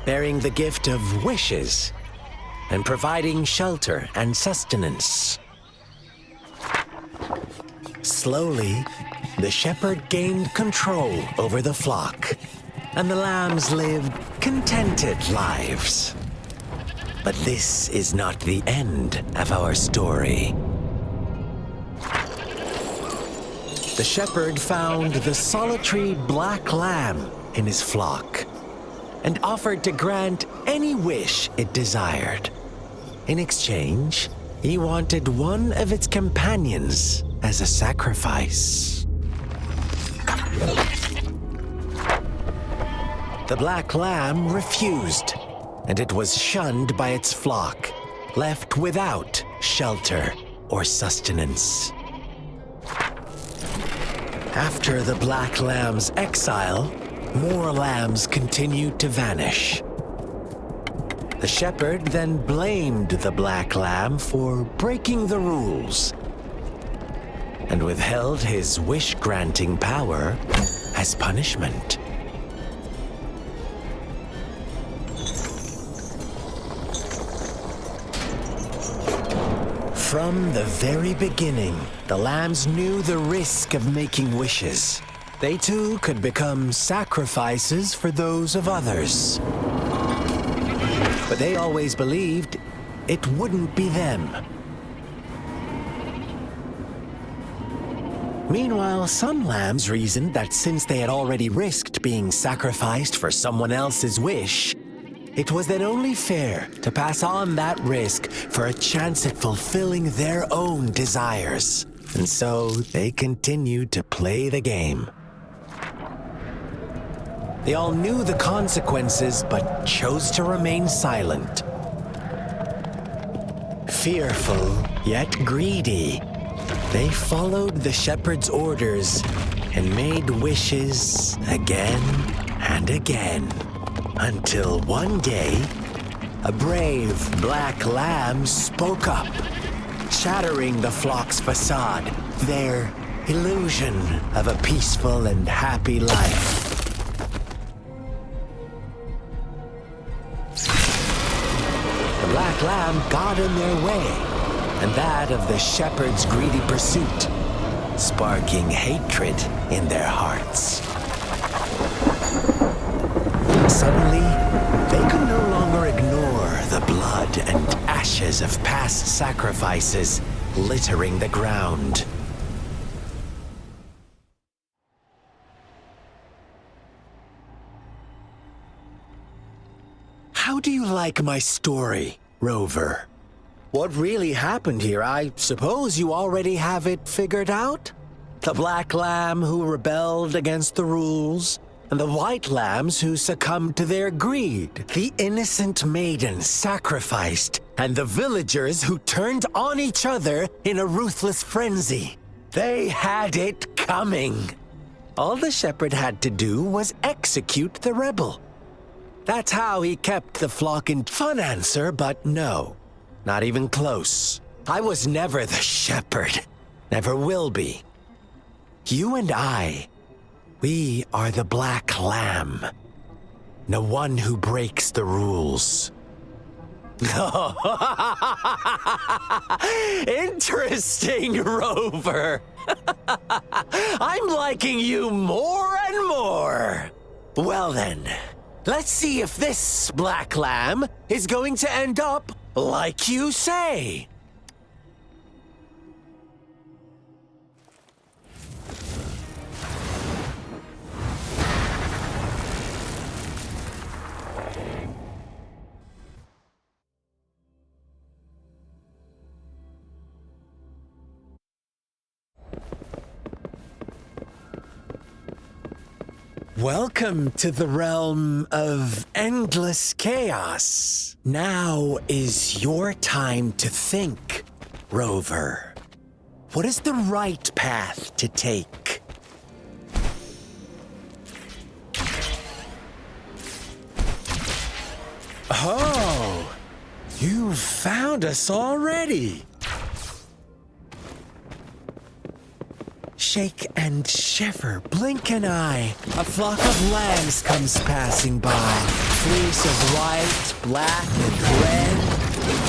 bearing the gift of wishes and providing shelter and sustenance. Slowly, the shepherd gained control over the flock, and the lambs lived contented lives. But this is not the end of our story. The shepherd found the solitary black lamb in his flock and offered to grant any wish it desired. In exchange, he wanted one of its companions as a sacrifice. The black lamb refused, and it was shunned by its flock, left without shelter or sustenance. After the black lamb's exile, more lambs continued to vanish. The shepherd then blamed the black lamb for breaking the rules and withheld his wish-granting power as punishment. From the very beginning, the lambs knew the risk of making wishes. They too could become sacrifices for those of others. But they always believed it wouldn't be them. Meanwhile, some lambs reasoned that since they had already risked being sacrificed for someone else's wish, it was then only fair to pass on that risk for a chance at fulfilling their own desires. And so they continued to play the game. They all knew the consequences, but chose to remain silent. Fearful, yet greedy, they followed the shepherd's orders and made wishes again and again. Until one day, a brave black lamb spoke up, shattering the flock's facade, their illusion of a peaceful and happy life. The black lamb got in their way, and that of the shepherd's greedy pursuit, sparking hatred in their hearts. Suddenly, they could no longer ignore the blood and ashes of past sacrifices littering the ground. How do you like my story, Rover? What really happened here? I suppose you already have it figured out? The black lamb who rebelled against the rules, and the white lambs who succumbed to their greed. The innocent maiden sacrificed, and the villagers who turned on each other in a ruthless frenzy. They had it coming. All the shepherd had to do was execute the rebel. That's how he kept the flock in. Fun answer, but no, not even close. I was never the shepherd, never will be. You and I, we are the black lamb, the one who breaks the rules. Interesting, Rover. I'm liking you more and more. Well then, let's see if this black lamb is going to end up like you say. Welcome to the realm of endless chaos. Now is your time to think, Rover. What is the right path to take? Oh, you've found us already. Shake and shiver, blink an eye. A flock of lambs comes passing by. fleece of white, black, and red.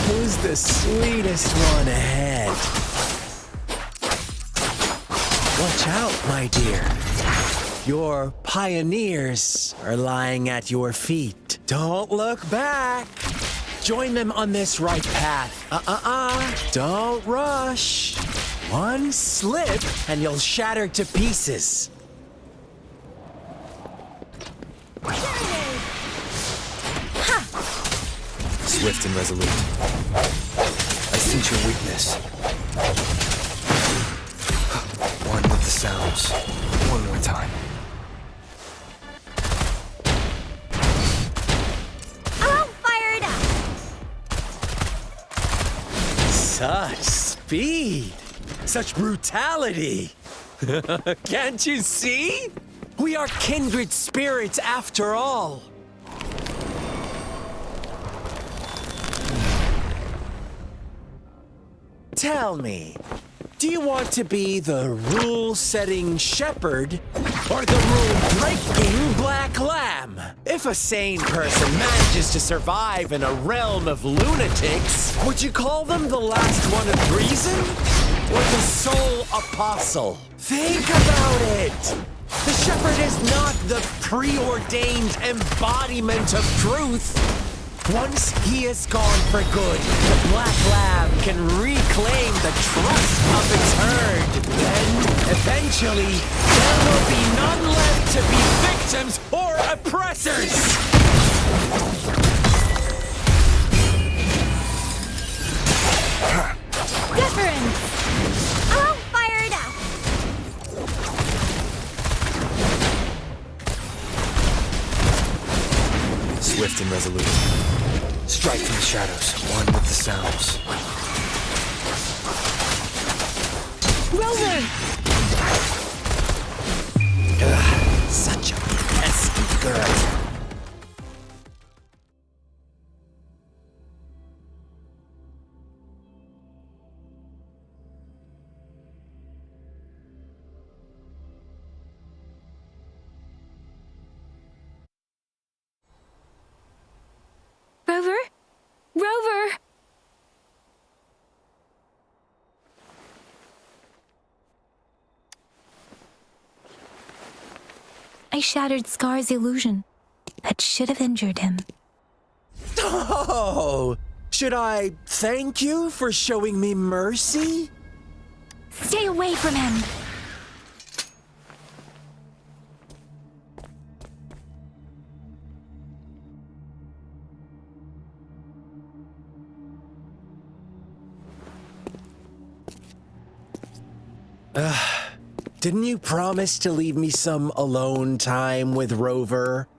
Who's the sweetest one ahead? Watch out, my dear. Your pioneers are lying at your feet. Don't look back. Join them on this right path. Don't rush. One slip and you'll shatter to pieces. Swift and resolute. I sense your weakness. One with the sounds. One more time. I'll fire it up! Such speed! Such brutality! Can't you see? We are kindred spirits after all. Tell me, do you want to be the rule-setting shepherd or the rule-breaking black lamb? If a sane person manages to survive in a realm of lunatics, would you call them the last one of reason or the sole apostle? Think about it. The shepherd is not the preordained embodiment of truth. Once he is gone for good, the black lamb can reclaim the trust of its herd. Then, eventually, there will be none left to be victims or oppressors! Wuthering! I'll fire it up! Swift and resolute. Strike from the shadows. One with the sounds. Rover! Such a pesky girl. Rover? Rover! I shattered Scar's illusion. That should have injured him. Oh! Should I thank you for showing me mercy? Stay away from him! Didn't you promise to leave me some alone time with Rover?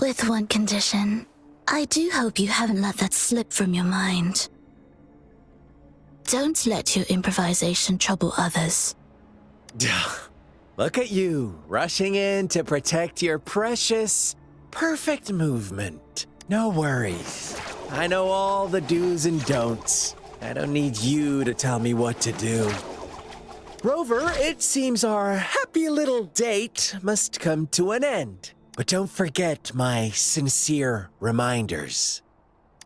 With one condition. I do hope you haven't let that slip from your mind. Don't let your improvisation trouble others. Look at you, rushing in to protect your precious, perfect movement. No worries. I know all the do's and don'ts. I don't need you to tell me what to do. Rover, it seems our happy little date must come to an end. But don't forget my sincere reminders.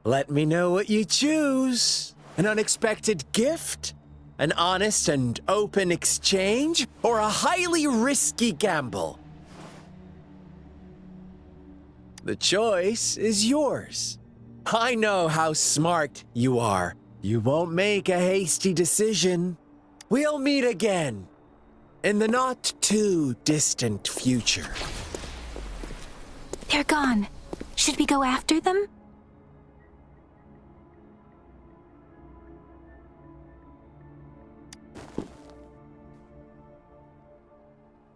Let me know what you choose. An unexpected gift? An honest and open exchange? Or a highly risky gamble? The choice is yours. I know how smart you are. You won't make a hasty decision. We'll meet again in the not-too-distant future. They're gone. Should we go after them?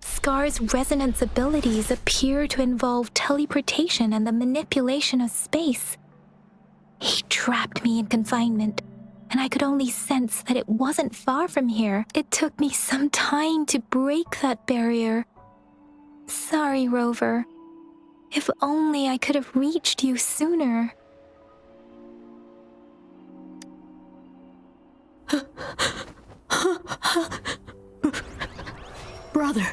Scar's resonance abilities appear to involve teleportation and the manipulation of space. He trapped me in confinement, and I could only sense that it wasn't far from here. It took me some time to break that barrier. Sorry, Rover. If only I could have reached you sooner. Brother.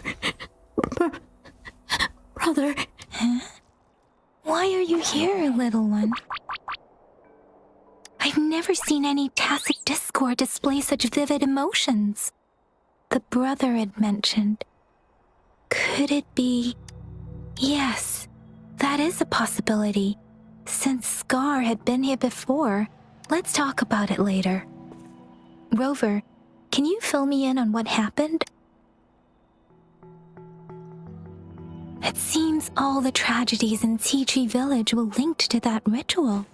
Brother. Huh? Why are you here, little one? I've never seen any tacit discord display such vivid emotions. The brother had mentioned. Could it be? Yes, that is a possibility. Since Scar had been here before, let's talk about it later. Rover, can you fill me in on what happened? It seems all the tragedies in Tea Tree Village were linked to that ritual.